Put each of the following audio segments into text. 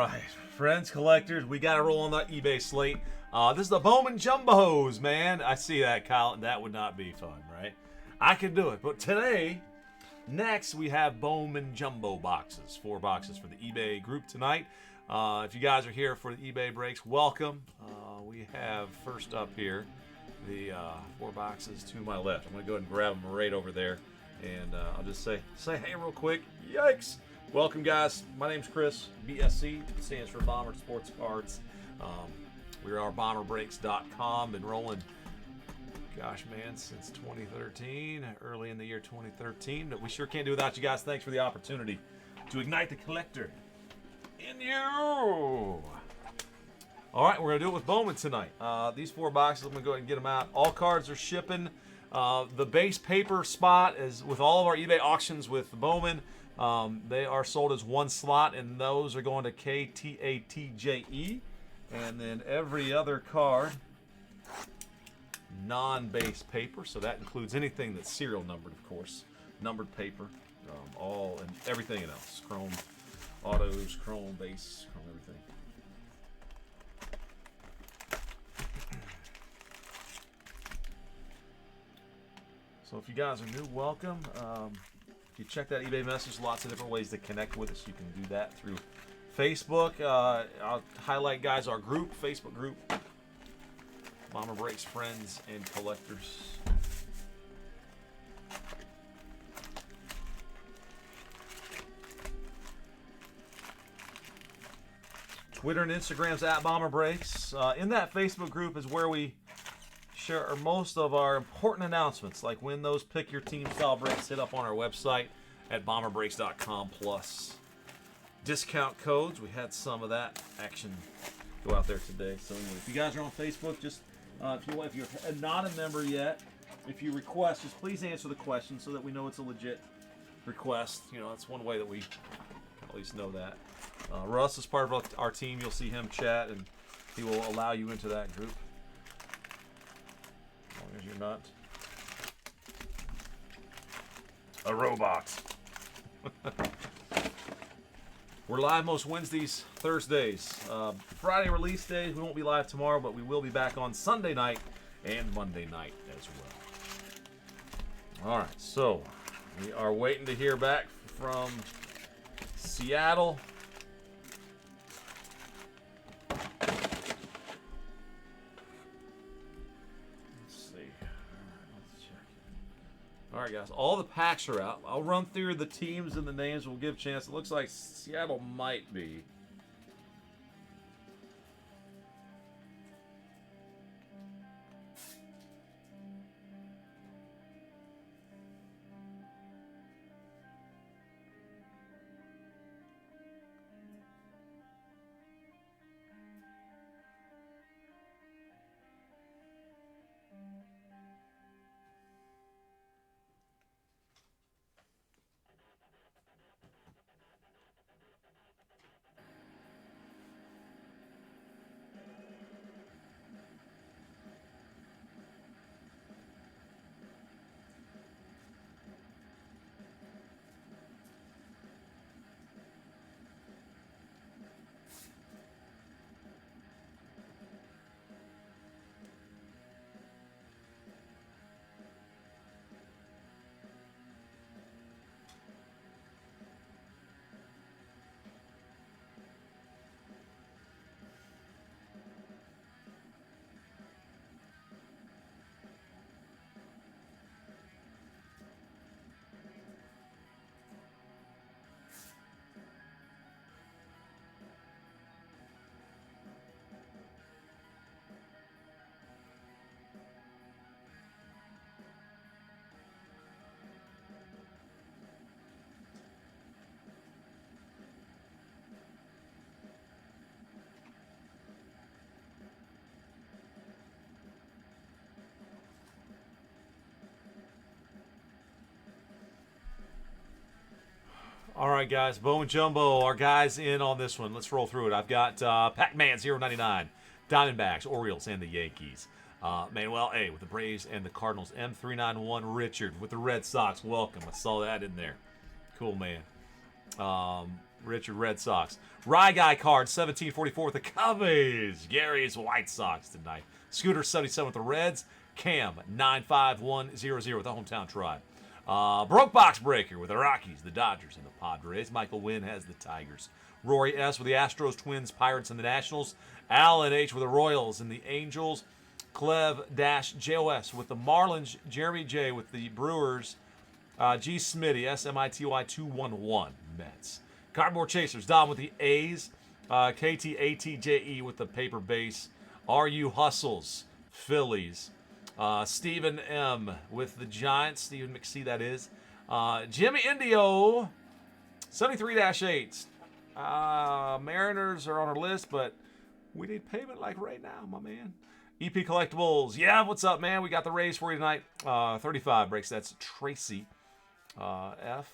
right, friends, collectors, we got to roll on that eBay slate. This is the Bowman Jumbos, man. I see that, Kyle. That would not be fun, right? I could do it. But today, next, we have Bowman Jumbo boxes. 4 boxes for the eBay group tonight. If you guys are here for the eBay breaks, welcome. We have first up here the 4 boxes to my left. I'm going to go ahead and grab them right over there. And I'll just say hey real quick. Yikes. Welcome, guys. My name's Chris. BSC stands for Bomber Sports Cards. We are BomberBreaks.com. Been rolling, gosh, man, since 2013, early in the year 2013. But we sure can't do without you guys. Thanks for the opportunity to ignite the collector in you. All right, we're going to do it with Bowman tonight. These 4 boxes, I'm going to go ahead and get them out. All cards are shipping. The base paper spot is with all of our eBay auctions with Bowman. They are sold as 1 slot, and those are going to KTATJE. And then every other card, non-base paper, so that includes anything that's serial numbered, of course. Numbered paper, all and everything else. Chrome autos, chrome base, chrome everything. So if you guys are new, welcome. If you check that eBay message, lots of different ways to connect with us. You can do that through Facebook. I'll highlight, guys, our group, Facebook group, Bomber Breaks Friends and Collectors. Twitter and Instagram's at Bomber Breaks. In that Facebook group is where we share most of our important announcements, like when those pick your team style breaks hit up on our website at bomberbreaks.com, plus discount codes. We had some of that action go out there today. So anyway, if you guys are on Facebook, just if you're not a member yet, if you request, just please answer the question so that we know it's a legit request. You know, that's one way that we can at least know that. Russ is part of our team. You'll see him chat, and he will allow you into that group. As long as you're not a robot. We're live most Wednesdays, Thursdays. Friday release days, we won't be live tomorrow, but we will be back on Sunday night and Monday night as well. All right, so we are waiting to hear back from Seattle. All right, guys, all the packs are out. I'll run through the teams and the names. We'll give a chance. It looks like Seattle might be. All right, guys, Bowman Jumbo, our guys in on this one. Let's roll through it. I've got Pac-Man 099, Diamondbacks, Orioles, and the Yankees. Manuel A. with the Braves and the Cardinals. M391 Richard with the Red Sox. Welcome. I saw that in there. Cool, man. Richard, Red Sox. Rye Guy card, 1744 with the Cubbies. Gary's White Sox tonight. Scooter, 77 with the Reds. Cam, 95100 with the Hometown Tribe. Broke Box Breaker with the Rockies, the Dodgers, and the Padres. Michael Wynn has the Tigers. Rory S. with the Astros, Twins, Pirates, and the Nationals. Alan H. with the Royals and the Angels. Clev-JOS with the Marlins. Jeremy J. with the Brewers. G. Smitty, SMITY 211, Mets. Cardboard Chasers, Dom with the A's. KTATJE with the paper base. RU Hustles, Phillies. Stephen M. with the Giants. Stephen McSee, that is. Jimmy Indio, 73-8. Mariners are on our list, but we need payment like right now, my man. EP Collectibles. Yeah, what's up, man? We got the Rays for you tonight. 35 breaks. That's Tracy F.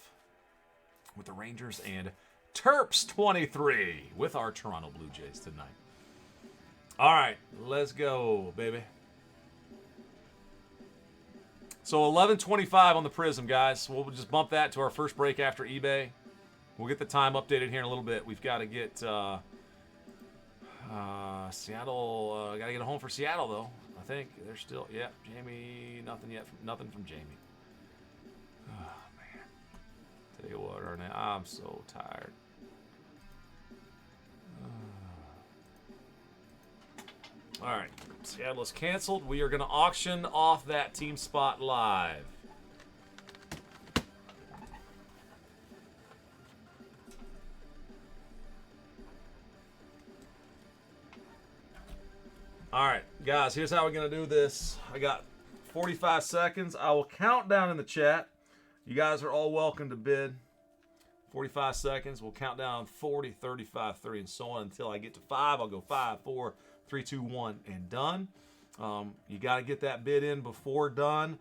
with the Rangers. And Terps 23 with our Toronto Blue Jays tonight. All right, let's go, baby. So 11:25 on the Prism, guys. We'll just bump that to our first break after eBay. We'll get the time updated here in a little bit. We've got to get Seattle. Got to get a home for Seattle, though. I think they're still. Yeah, Jamie. Nothing yet. Nothing from Jamie. Oh man. Tell you what, Ernie, I'm so tired. All right, Seattle is canceled. We are going to auction off that team spot live. All right, guys, here's how we're going to do this. I got 45 seconds. I will count down in the chat. You guys are all welcome to bid. 45 seconds. We'll count down 40, 35, 30, and so on until I get to 5. I'll go 5, 4, 3, 2, 1, and done. You got to get that bid in before done.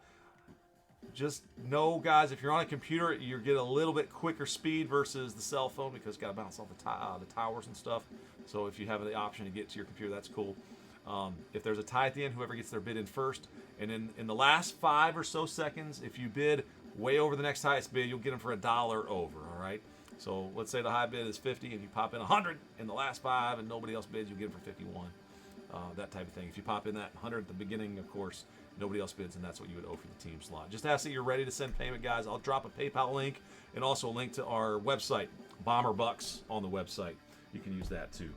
Just know, guys, if you're on a computer, you get a little bit quicker speed versus the cell phone because it's got to bounce off the towers and stuff. So if you have the option to get to your computer, that's cool. If there's a tie at the end, whoever gets their bid in first. And in the last 5 or so seconds, if you bid way over the next highest bid, you'll get them for $1 over, all right? So let's say the high bid is 50 and you pop in 100 in the last 5 and nobody else bids, you'll get them for 51. That type of thing. If you pop in that 100 at the beginning, of course, nobody else bids, and that's what you would owe for the team slot. Just ask that you're ready to send payment, guys. I'll drop a PayPal link and also a link to our website, Bomber Bucks, on the website. You can use that to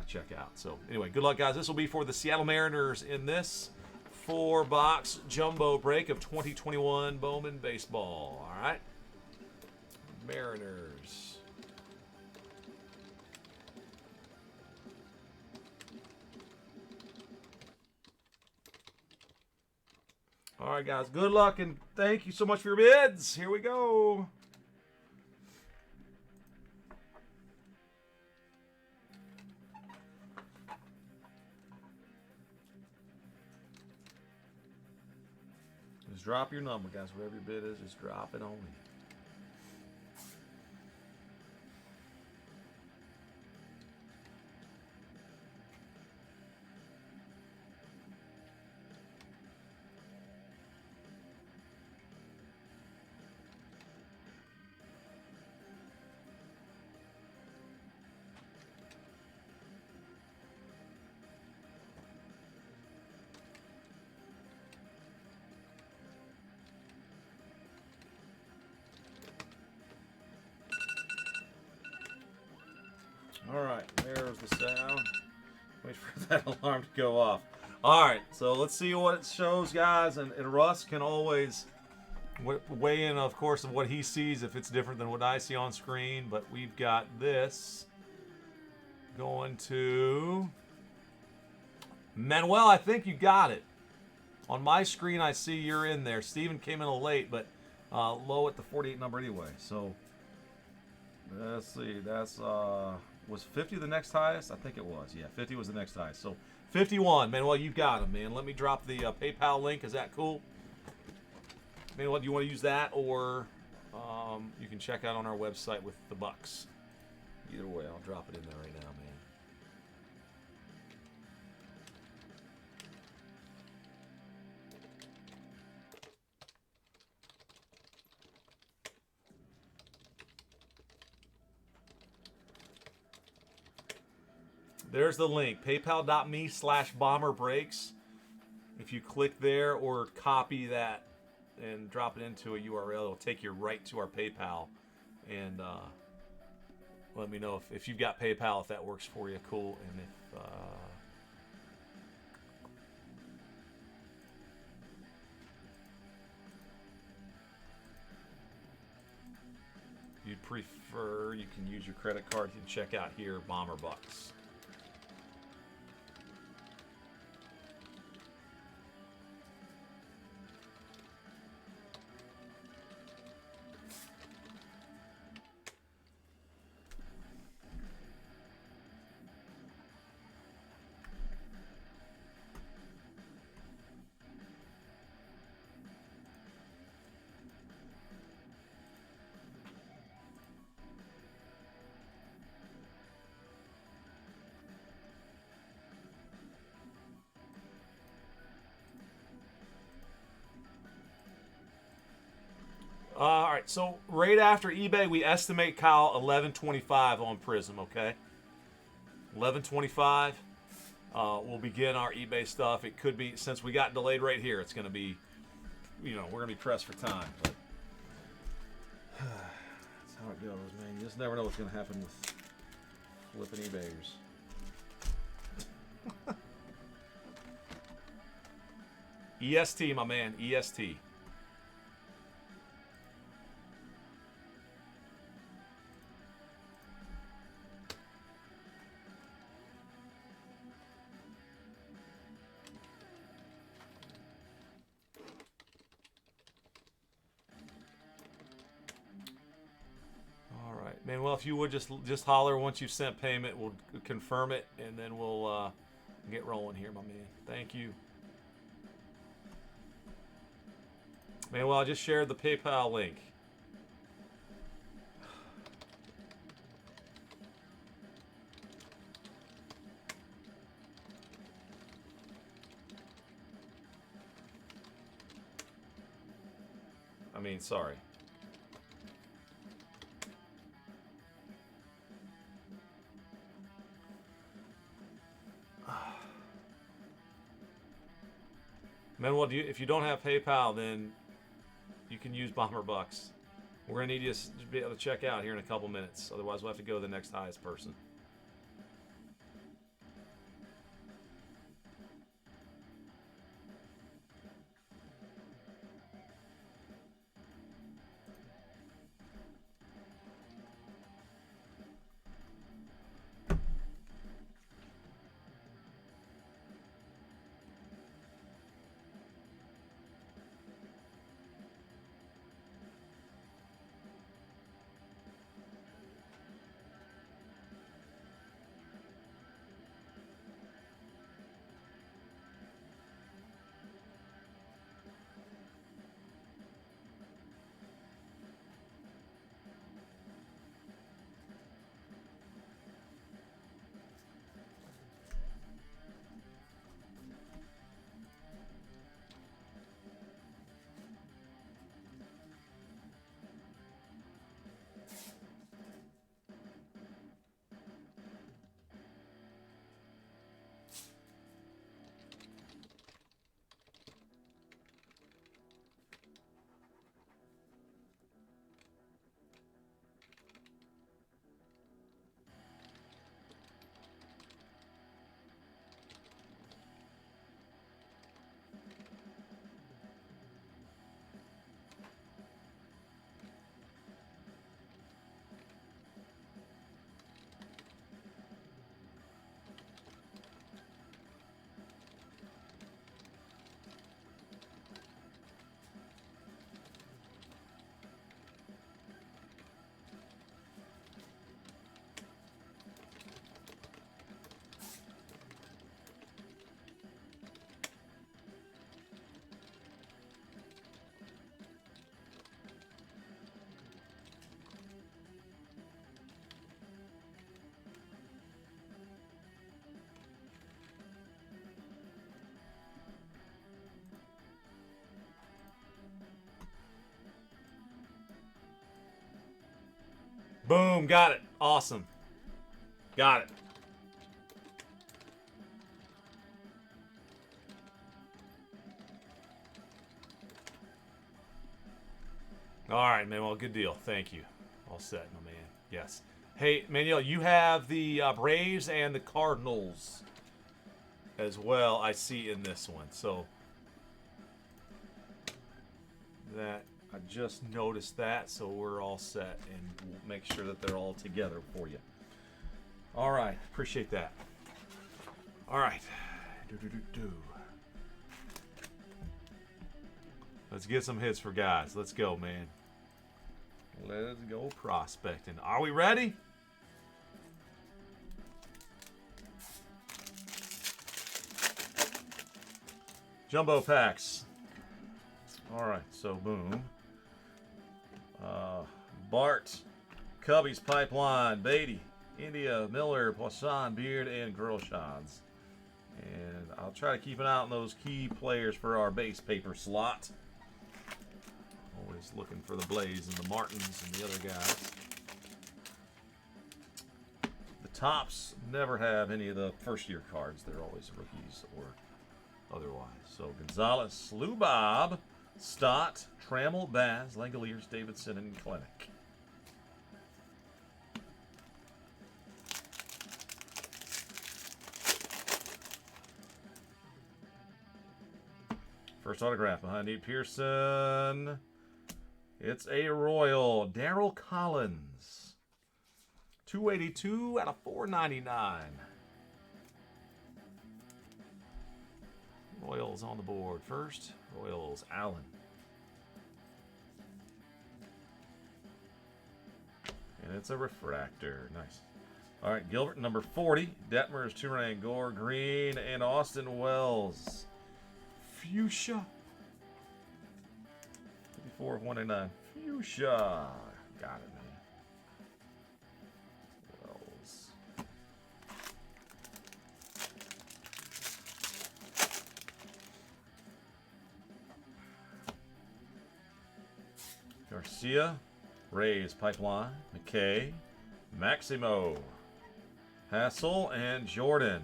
check out. So anyway, good luck, guys. This will be for the Seattle Mariners in this 4-box jumbo break of 2021 Bowman baseball. All right, Mariners. All right, guys. Good luck, and thank you so much for your bids. Here we go. Just drop your number, guys. Whatever your bid is, just drop it on me. All right, there's the sound. Wait for that alarm to go off. All right, so let's see what it shows, guys. And Russ can always weigh in, of course, of what he sees if it's different than what I see on screen. But we've got this going to Manuel. I think you got it. On my screen, I see you're in there. Steven came in a little late, but low at the 48 number anyway. So let's see. That's was 50 the next highest? I think it was. Yeah, 50 was the next highest. So 51. Manuel, you got him, man. Let me drop the PayPal link. Is that cool? Manuel, do you want to use that, or you can check out on our website with the bucks? Either way, I'll drop it in there right now, man. There's the link, paypal.me/bomberbreaks. If you click there or copy that and drop it into a URL, it'll take you right to our PayPal. And let me know if you've got PayPal, if that works for you. Cool. And if you'd prefer, you can use your credit card. You can check out here, Bomber Bucks. All right, so right after eBay, we estimate, Kyle, 1125 on Prism, okay? 1125. We'll begin our eBay stuff. It could be, since we got delayed right here, it's going to be, we're going to be pressed for time. But that's how it goes, man. You just never know what's going to happen with flipping eBayers. EST, my man, EST. Man, well, if you would just holler once you've sent payment, we'll confirm it, and then we'll get rolling here, my man. Thank you. Man, well, I just shared the PayPal link. I mean, sorry. Manuel, if you don't have PayPal, then you can use Bomber Bucks. We're going to need you to be able to check out here in a couple minutes. Otherwise, we'll have to go to the next highest person. Boom, got it. Awesome. Got it. All right, Manuel. Good deal. Thank you. All set, my man. Yes. Hey, Manuel, you have the Braves and the Cardinals as well, I see in this one. So that I just noticed that, so we're all set, and we'll make sure that they're all together for you. All right. Appreciate that. All right. Let's get some hits for guys. Let's go, man. Let's go prospecting. Are we ready? Jumbo packs. All right, so boom. Bart, Cubbies, Pipeline, Beatty, India, Miller, Poisson, Beard, and Grosjeans. And I'll try to keep an eye on those key players for our base paper slot. Always looking for the Blaze and the Martins and the other guys. The tops never have any of the first-year cards. They're always rookies or otherwise. So Gonzalez, Lou Bob, Stott, Trammell, Baz, Langoliers, Davidson, and Clinic. First autograph behind Nate Pearson. It's a Royal. Darryl Collins. 282 out of 499. Royals on the board first. Royals, Allen. And it's a refractor. Nice. All right, Gilbert, number 40. Detmers, Turang, Gore, Green, and Austin Wells. Fuchsia. 54 of 199. Fuchsia. Got it, man. Wells. Garcia. Rays, Pipeline. McKay. Maximo. Hassel and Jordan.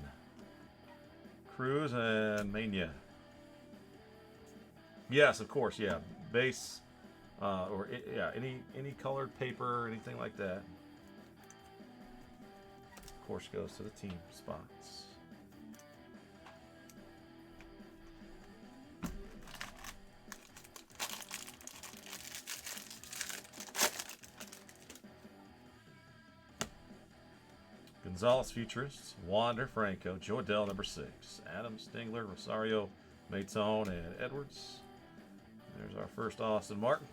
Cruz and Mania. Yes, of course, yeah. Base, any colored paper or anything like that. Of course, goes to the team spots. Gonzalez, Futurists, Wander, Franco, Joe Adele, number 6, Adam, Stingler, Rosario, Maytone, and Edwards. There's our first Austin Martin.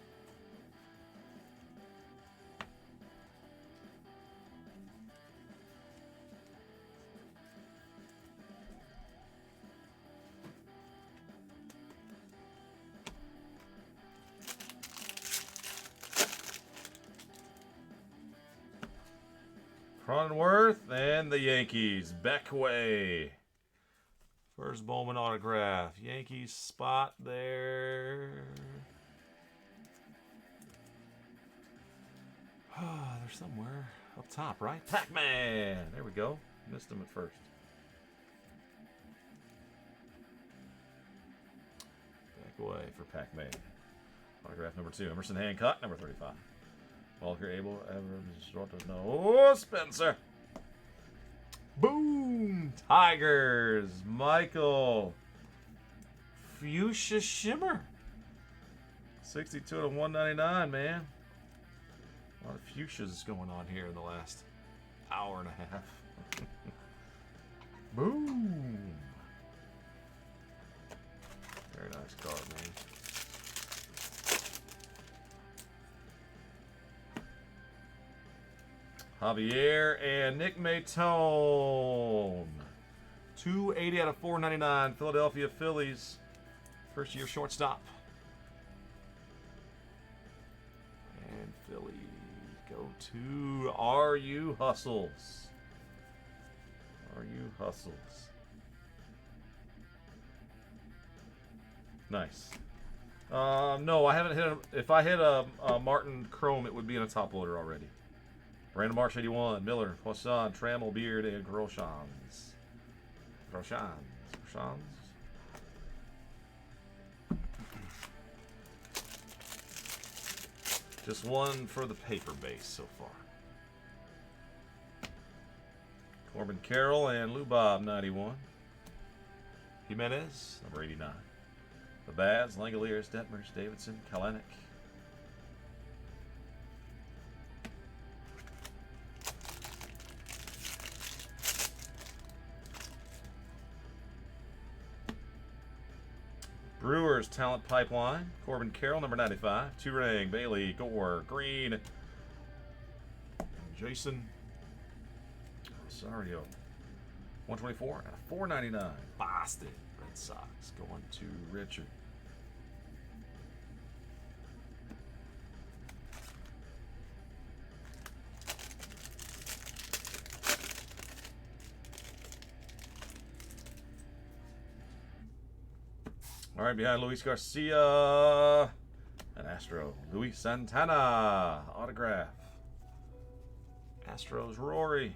Cronenworth and the Yankees. Beckway. First Bowman autograph. Yankees spot there. They're somewhere up top, right? Pac-Man. There we go. Missed him at first. Beckway for Pac-Man. Autograph number 2. Emerson Hancock, number 35. Walker Abel, Evans, no, Spencer. Boom! Tigers, Michael. Fuchsia Shimmer. 62 to 199, man. A lot of fuchsias going on here in the last hour and a half. Boom! Very nice card, man. Javier and Nick Maytone. 280 out of 499. Philadelphia Phillies. First year shortstop. And Phillies go to RU Hustles. RU Hustles. Nice. No, I haven't hit a, if I hit a Martin Chrome, it would be in a top loader already. Brandon Marsh, 81. Miller, Poisson, Trammell, Beard, and Grosjeans. Grosjeans. Just one for the paper base so far. Corbin Carroll and Lou Bob, 91. Jimenez, number 89. The Bads, Langoliers, Detmers, Davidson, Kalanick. Brewers Talent Pipeline, Corbin Carroll, number 95. Two-ring, Bailey, Gore, Green, Jason Rosario. 124 out of 499. Boston Red Sox going to Richard. All right, behind Luis Garcia, an Astro. Luis Santana, autograph. Astros, Rory.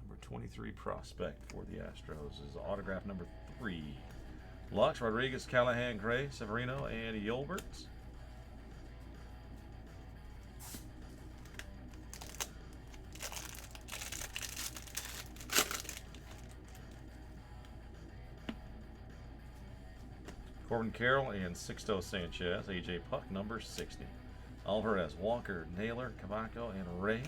Number 23 prospect for the Astros is autograph number 3. Lux, Rodriguez, Callahan, Gray, Severino, and Yolbert. Corbin Carroll and Sixto Sanchez. AJ Puck, number 60. Alvarez, Walker, Naylor, Cavaco, and Reyes.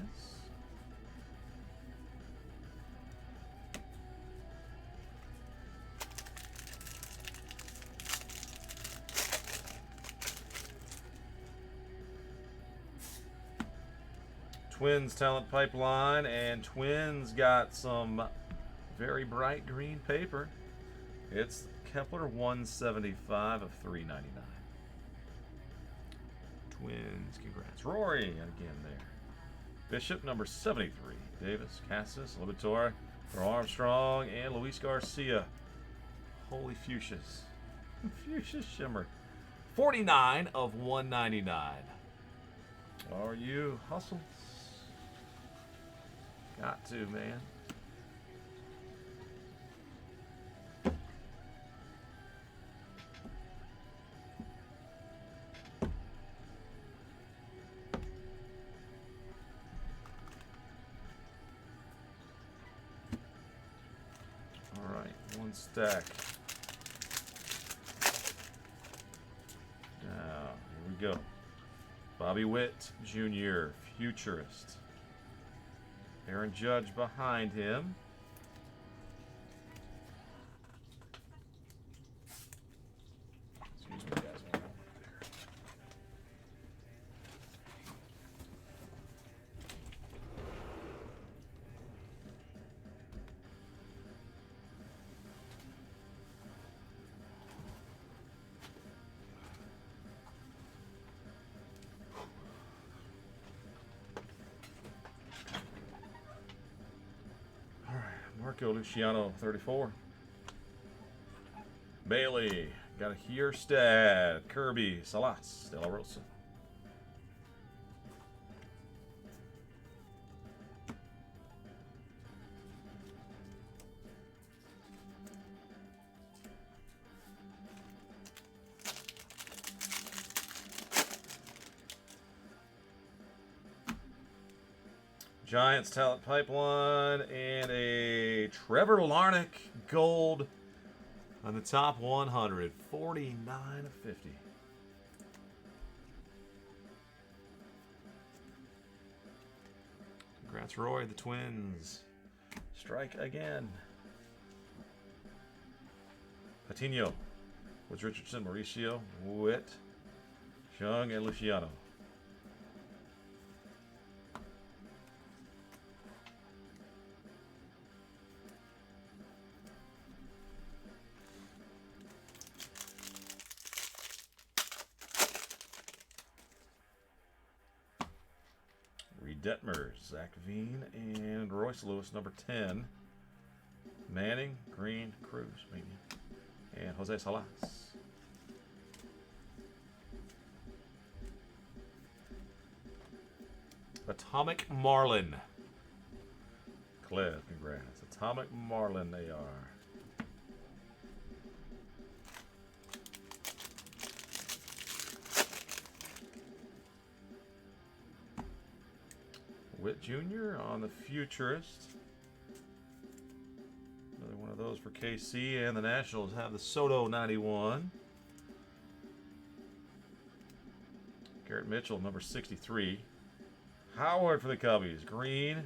Twins Talent Pipeline, and Twins got some very bright green paper. It's Kepler 175 of 399. Twins, congrats. Rory, and again there. Bishop, number 73. Davis, Cassis, Liberatore, Armstrong, and Luis Garcia. Holy fuchsias. Fuchsia shimmer. 49 of 199. Are you hustles? Got to, man. One stack. Now, here we go. Bobby Witt Jr., futurist. Aaron Judge behind him. Excuse me, guys. One moment there. Marco Luciano, 34. Bailey, got a Hierstad. Kirby, Salas, De La Rosa. Giants Talent Pipeline, and a Trevor Larnach gold on the top 100. 49 of 50. Congrats, Roy. The Twins strike again. Patino, Woods Richardson, Mauricio, Witt, Chung, and Luciano. Detmers, Zach Veen, and Royce Lewis, number 10. Manning, Green, Cruz, maybe. And Jose Salas. Atomic Marlin. Cliff, congrats. Atomic Marlin they are. Witt Jr. on the Futurist. Another one of those for KC, and the Nationals have the Soto 91. Garrett Mitchell, number 63. Howard for the Cubbies. Green,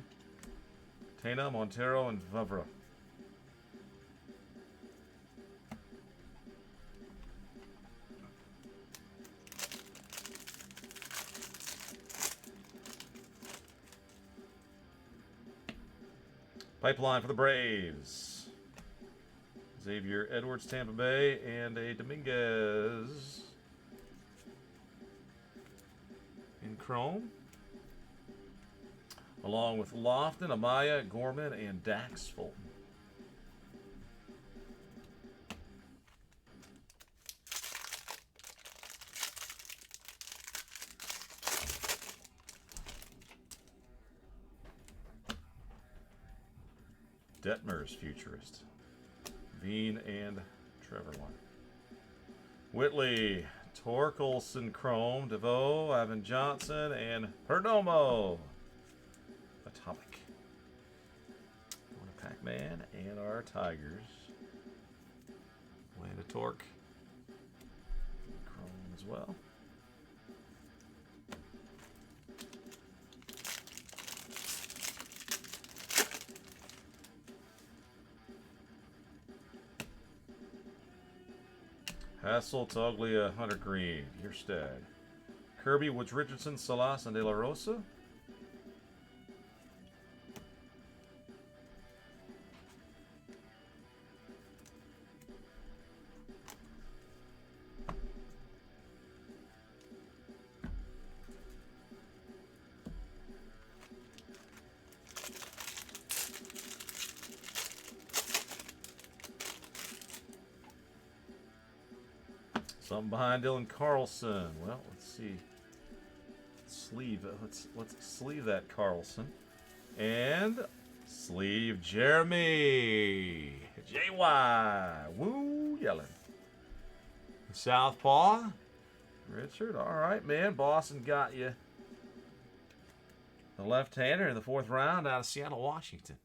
Tena, Montero, and Favre. Pipeline for the Braves. Xavier Edwards, Tampa Bay, and a Dominguez in chrome. Along with Lofton, Amaya, Gorman, and Dax Fulton. Detmer's Futurist. Veen and Trevor Line. Whitley, Torkelson Chrome, DeVoe, Ivan Johnson, and Perdomo. Atomic. Going to Pac-Man and our Tigers. Land of Torque. Chrome as well. Hassel, Toglia, Hunter Green, Yerstad. Kirby, Woods Richardson, Salas, and De La Rosa. Something behind Dylan Carlson. Well, let's see. Let's sleeve that Carlson. And sleeve Jeremy. JY. Woo yelling. Southpaw. Richard. All right, man. Boston got you. The left-hander in the 4th round out of Seattle, Washington.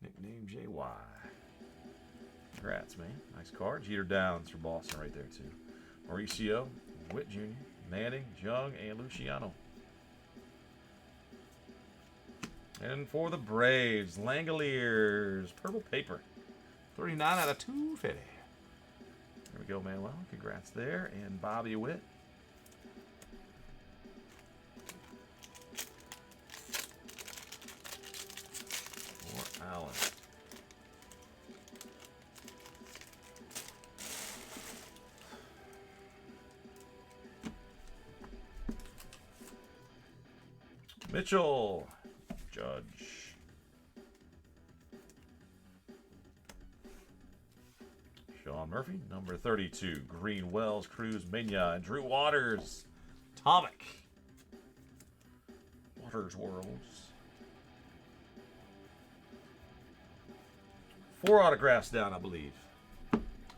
Nickname JY. Congrats, man. Nice card. Jeter Downs for Boston right there, too. Mauricio, Witt Jr., Manning, Jung, and Luciano. And for the Braves, Langoliers, purple paper. 39 out of 250. There we go, Manuel. Congrats there. And Bobby Witt. For Allen. Mitchell, Judge. Sean Murphy, number 32. Green, Wells, Cruz, Minya, and Drew Waters. Atomic. Waters Worlds. 4 autographs down, I believe.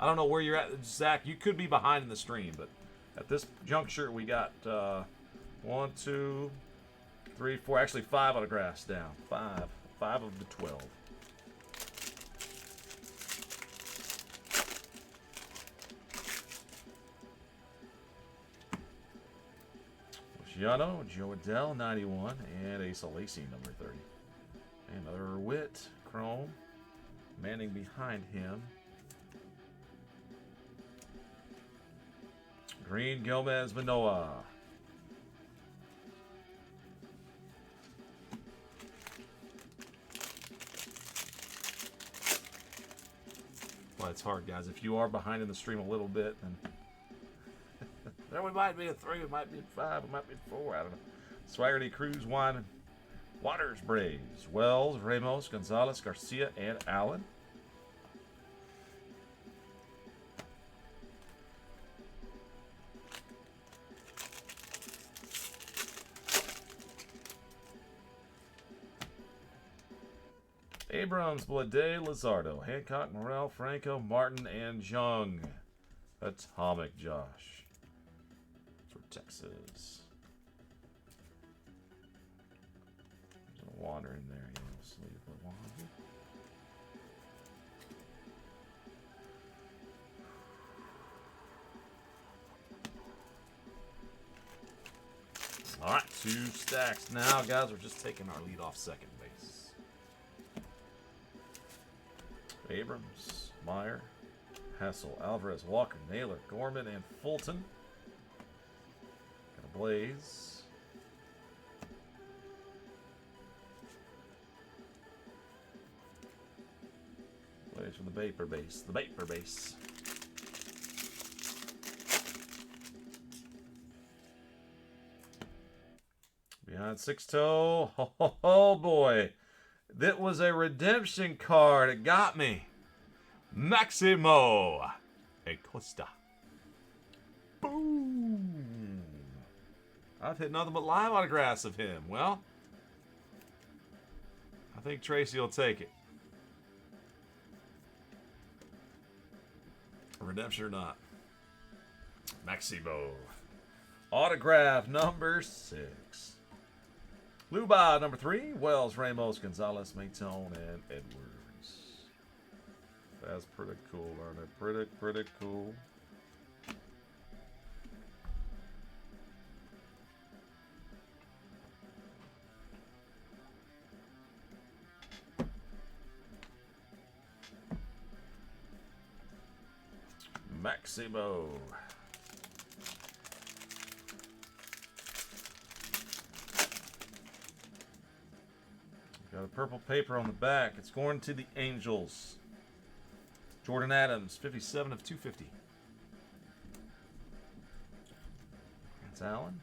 I don't know where you're at, Zach. You could be behind in the stream, but at this juncture, we got 1, 2, 3, 4, actually 5 autographs down. 5 of the 12. Luciano, Joe Adell, 91, and Asa Lacy, number 30. Another Witt, Chrome. Manning behind him. Green, Gomez, Manoa. Well, it's hard, guys. If you are behind in the stream a little bit, then there we might be a 3, it might be 5, it might be 4. I don't know. Swaggerty, Cruz, Wine, Waters, Braves, Wells, Ramos, Gonzalez, Garcia, and Allen. Abrams, Blade, Lizardo, Hancock, Morrell, Franco, Martin, and Jung. Atomic Josh for Texas. There's a wander in there. You'll sleep a wander. All right, 2 stacks now, guys. We're just taking our lead off second base. Abrams, Meyer, Hassel, Alvarez, Walker, Naylor, Gorman, and Fulton. Got a Blaze. Blaze from the Vapor base. The Vapor base. Behind 6-toe. Oh boy. That was a redemption card. It got me. Maximo Acosta. Boom. I've hit nothing but live autographs of him. Well, I think Tracy will take it. Redemption or not. Maximo. Autograph number 6. Luba, number 3. Wells, Ramos, Gonzalez, Maytone, and Edwards. That's pretty cool, aren't it? Pretty cool. Maximo. Got a purple paper on the back. It's going to the Angels. Jordan Adams, 57 of 250. That's Allen.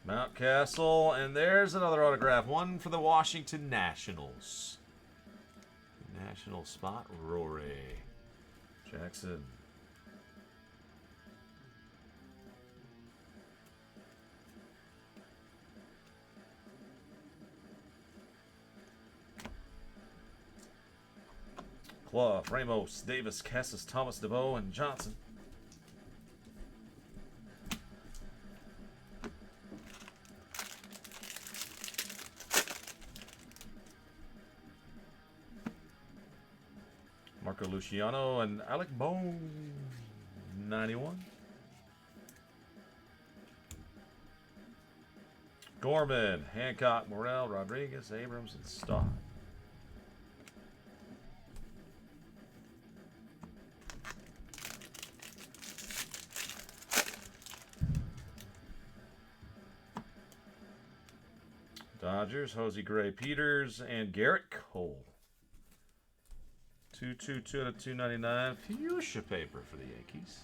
Mountcastle, and there's another autograph. One for the Washington Nationals. National spot, Rory Jackson. Clough, Ramos, Davis, Cassis, Thomas, DeVoe, and Johnson. Marco Luciano and Alec Bowman, 91. Gorman, Hancock, Morrell, Rodriguez, Abrams, and Stott. Dodgers, Hosey Gray Peters, and Garrett Cole. 222 out of 299. Fuchsia paper for the Yankees.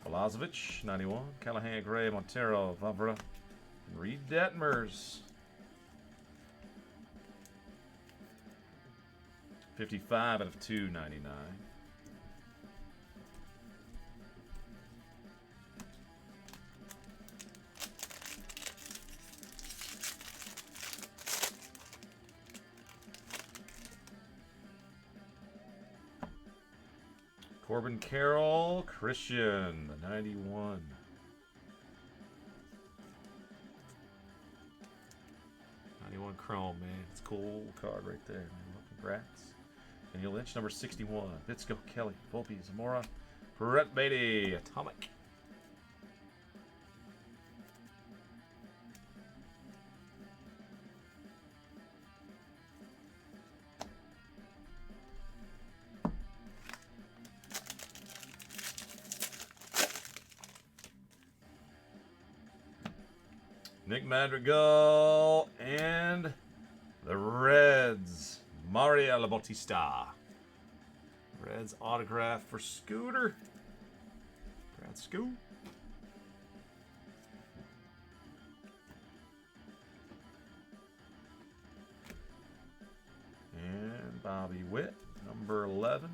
Velazovich, 91. Callahan, Gray, Montero, Vavra, and Reed Detmers. 55 out of 299. Corbin Carroll, Christian, the 91. Chrome, man. It's a cool card right there, man. Congrats. Daniel Lynch, number 61. Bitsko, Kelly, Volpe, Zamora, Brett Beatty, Atomic. Nick Madrigal and the Reds, Mario Bautista. Reds autograph for Scooter. Brad Scoot. And Bobby Witt, number 11.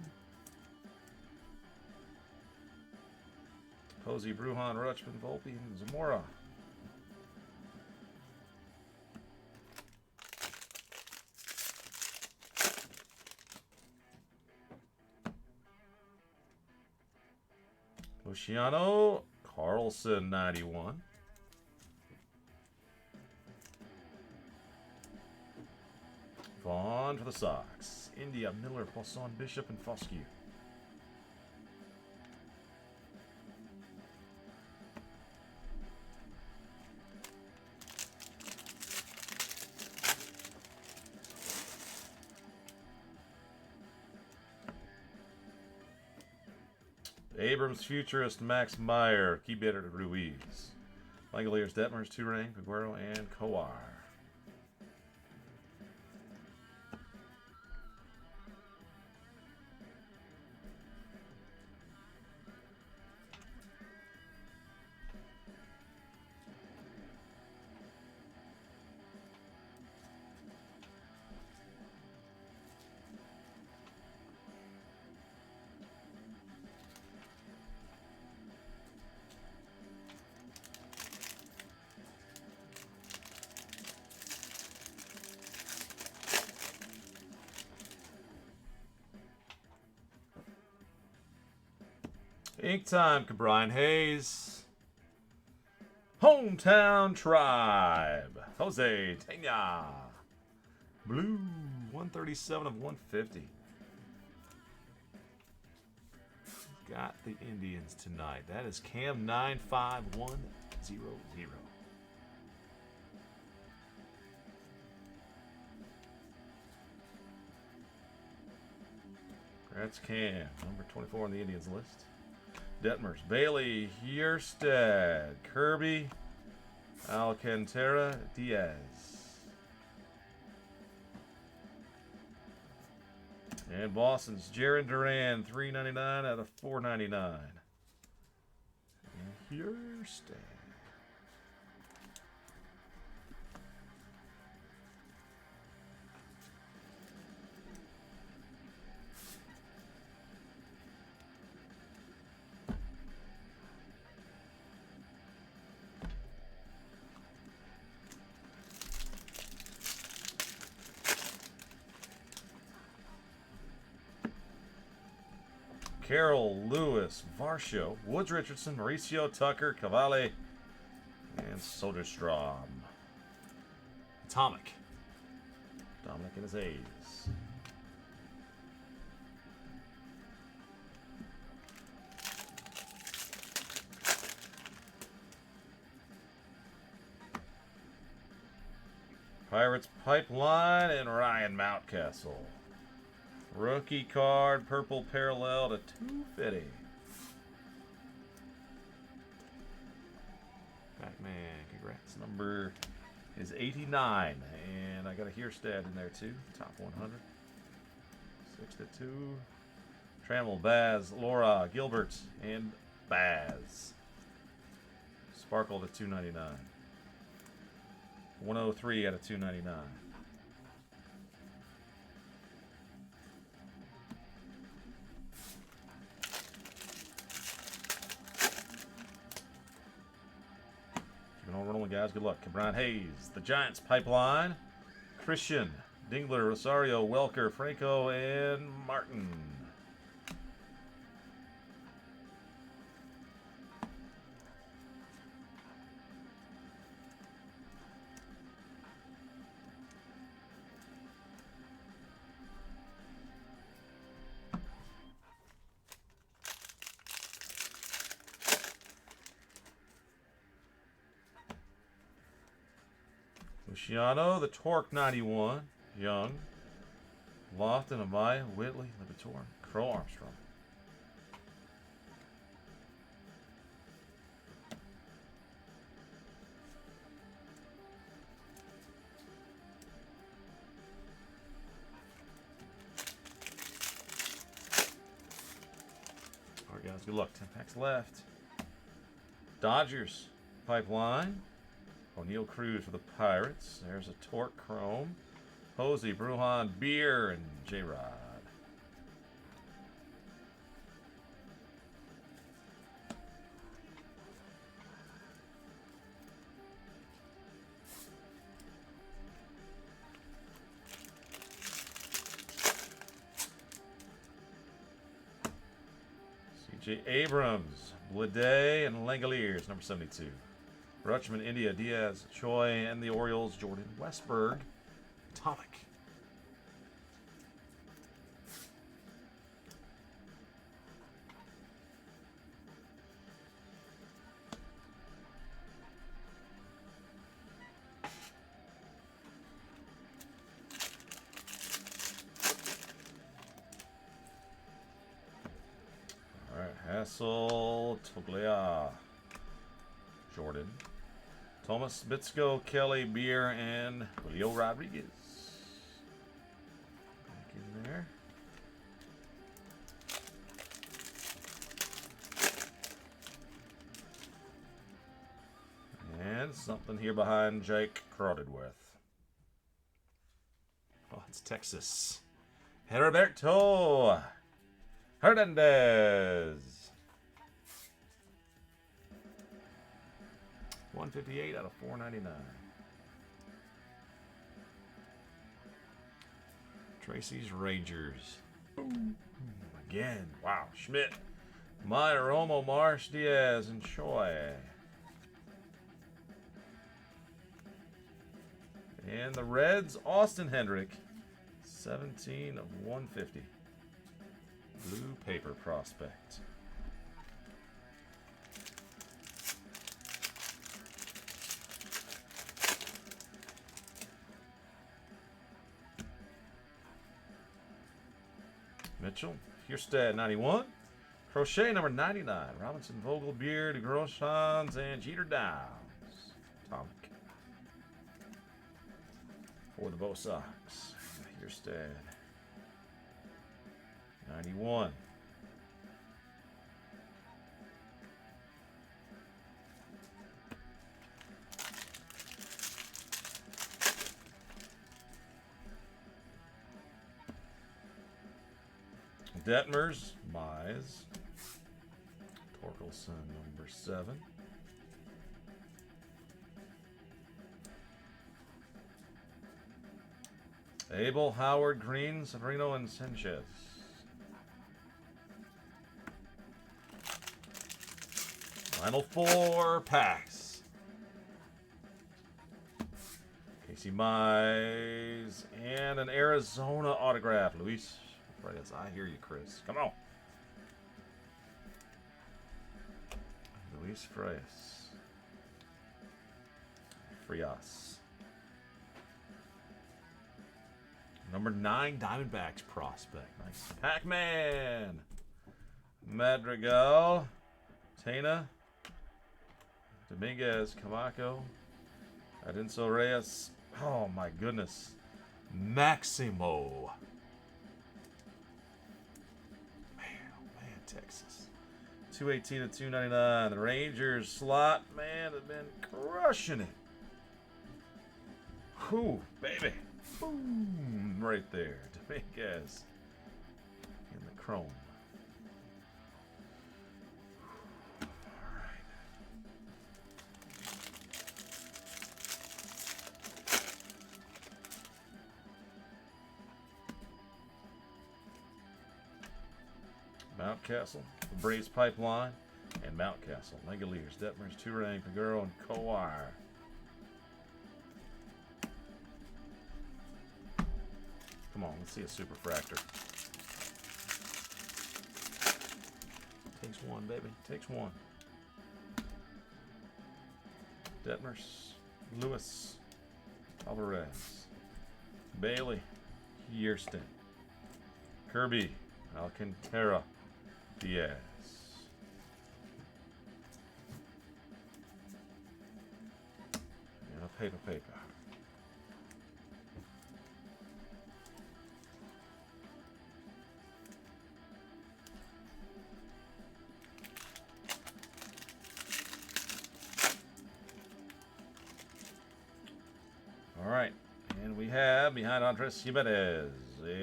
Posey, Bruhan, Rutschman, Volpe, and Zamora. Luciano Carlson, 91. Vaughn for the Sox. India, Miller, Poisson, Bishop, and Foscue. Abrams, Futurist, Max Meyer, Key Bitter, Ruiz. Langoliers, Detmers, Turang, Aguero, and Kowar. Ink time, Brian Hayes. Hometown Tribe. Jose Tena. Blue, 137 of 150. Got the Indians tonight. That is Cam 95100. That's Cam, number 24 on the Indians list. Detmers, Bailey, Hierstad, Kirby, Alcantara, Diaz. And Boston's Jaron Duran, $3.99 out of $4.99. And Hierstad. Carroll, Lewis, Varsho, Woods Richardson, Mauricio Tucker, Cavalli, and Soderstrom. Atomic. Dominic and his A's. Pirates Pipeline and Ryan Mountcastle. Rookie card, purple parallel to 250. Pac-Man, congrats. Number is 89. And I got a Hierstad in there too. Top 100. 6-2. Trammell, Baz, Laura, Gilbert, and Baz. Sparkle to 299. 103 out of 299. Keeping on rolling, guys. Good luck. Brian Hayes, the Giants Pipeline, Christian, Dingler, Rosario, Welker, Franco, and Martin. Luciano, the Torque 91, Young, Lofton, Amaya, Whitley, Libertor, Crow Armstrong. All right, guys, good luck. 10 packs left. Dodgers Pipeline. O'Neal Cruz for the Pirates. There's a Torque Chrome. Posey, Bruhan, Beer, and J-Rod. J. Abrams, Blade, and Langoliers, number 72. Rutschman, India, Diaz, Choi, and the Orioles, Jordan Westberg, Atomic. All right, Hassel, Toglia, Jordan. Thomas, Bitsko, Kelly, Beer, and Julio Rodriguez. Back in there. And something here behind Jake Cronenworth. Oh, it's Texas. Heriberto Hernandez. 158 out of 499. Tracy's Rangers. Boom. Again. Wow. Schmidt. Meyer, Romo, Marsh, Diaz, and Choi. And the Reds, Austin Hendrick. 17 of 150. Blue paper prospect. Mitchell, Hierstad, 91. Crochet, number 99. Robinson, Vogel, Beard, Groshans, and Jeter Downs. Atomic. For the Bo Sox. Hierstad, 91. Detmers, Mize, Torkelson, number 7. Abel, Howard, Green, Severino, and Sanchez. Final 4 packs. Casey Mize, and an Arizona autograph, Luis. Frias. I hear you, Chris. Come on. Luis Frias. Number 9, Diamondbacks prospect. Nice. Pac-Man. Madrigal. Tana. Dominguez. Camacho. Adinso Reyes. Oh, my goodness. Maximo. Texas. 218 to 299. The Rangers slot, man, have been crushing it. Whew, baby. Boom. Right there. Dominguez. In the chrome. Mountcastle, the Braves Pipeline, and Mountcastle. Langoliers, Detmers, Turang, Paguro, and Kowar. Come on, let's see a super fractor. Takes one, baby. Takes one. Detmers, Lewis, Alvarez, Bailey, Yearston, Kirby, Alcantara, Diaz. And a paper. All right. And we have behind Andres Jimenez.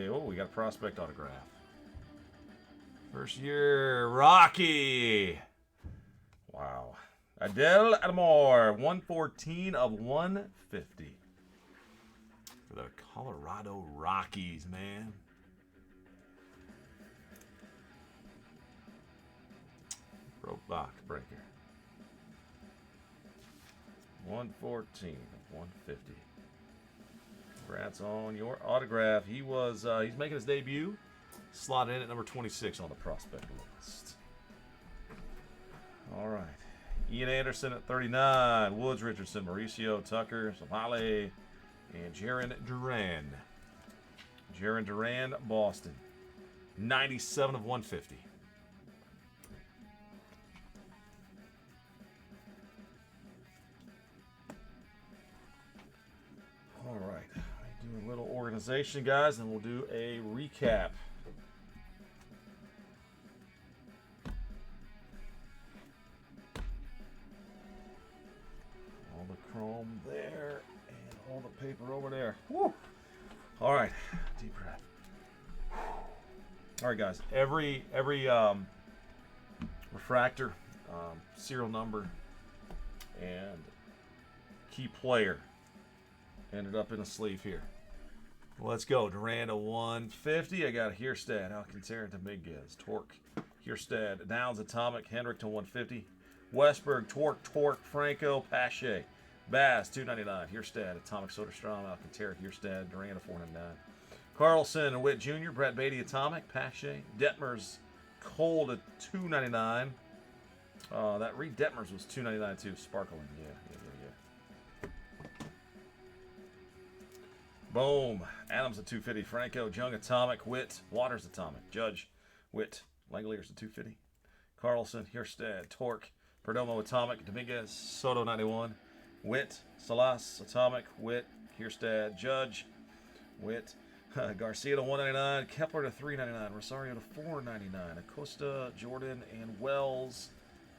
Oh, we got a prospect autograph. First year, Rocky. Wow. Adele Adamor, 114 of 150. For the Colorado Rockies, man. Roadblock breaker. 114 of 150. Congrats on your autograph. He's making his debut. Slotted in at number 26 on the prospect list. All right. Ian Anderson at 39. Woods Richardson, Mauricio Tucker, Somali, and Jaron Duran. Jaron Duran, Boston. 97 of 150. All right. Do a little organization, guys, and we'll do a recap. All the chrome there and all the paper over there. Woo! All right, deep breath. All right, guys. Every refractor, serial number, and key player ended up in a sleeve here. Let's go. Durant to 150. I got Hierstad, Alcantara, Dominguez, Torque, Hierstad, Downs, Atomic, Hendrick to 150. Westberg, Torque, Franco, Pache, Bass, 299. Hierstad, Atomic, Soderstrom, Alcantara, Hierstad, Durant to 499. Carlson and Witt Jr., Brett Beatty, Atomic, Pache, Detmers, Cole to 299. That Reed Detmers was 299 too. Sparkling, yeah. Boom. Adams at 250. Franco, Jung, Atomic, Witt, Waters, Atomic, Judge, Witt, Langoliers at 250. Carlson, Hierstad, Torque, Perdomo, Atomic, Dominguez, Soto 91. Witt, Salas, Atomic, Witt, Hierstad, Judge, Witt, Garcia to 199, Kepler to 399, Rosario to 499, Acosta, Jordan, and Wells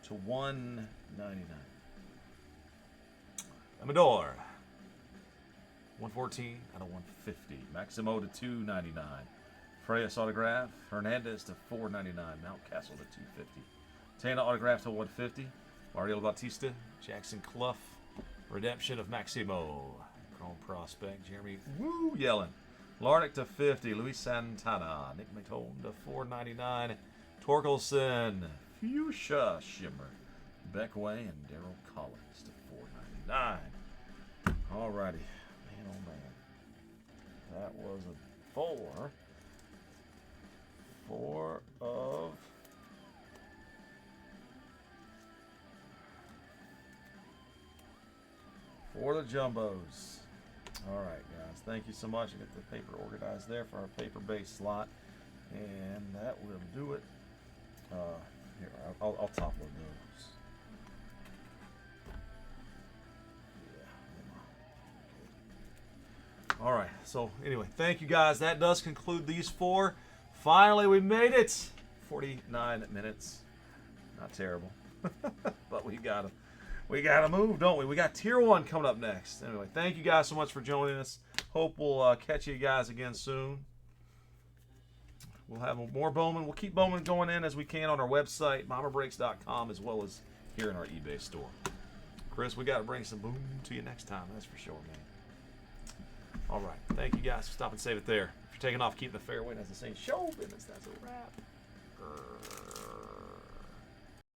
to 199. Amador, 114 out of 150. Maximo to 299. Freyas autograph. Hernandez to 499. Mountcastle to 250. Tana autograph to 150. Mario Bautista. Jackson Clough. Redemption of Maximo. Chrome prospect. Jeremy Woo Yellen. Larnick to 50. Luis Santana. Nick McTone to 499. Torkelson. Fuchsia Shimmer. Beckway and Darryl Collins to 499. Alrighty. Man, oh man. That was a 4 of for the jumbos. All right, guys. Thank you so much. I get the paper organized there for our paper-based slot, and that will do it. Here, I'll top load those. All right, so anyway, thank you guys. That does conclude these 4. Finally, we made it. 49 minutes. Not terrible. But we gotta move, don't we? We got Tier 1 coming up next. Anyway, thank you guys so much for joining us. Hope we'll catch you guys again soon. We'll have more Bowman. We'll keep Bowman going in as we can on our website, mamabreaks.com, as well as here in our eBay store. Chris, we got to bring some boom to you next time. That's for sure, man. All right. Thank you guys for stopping and save it there. If you're taking off, keep the fairway. That's the same show business. That's a wrap.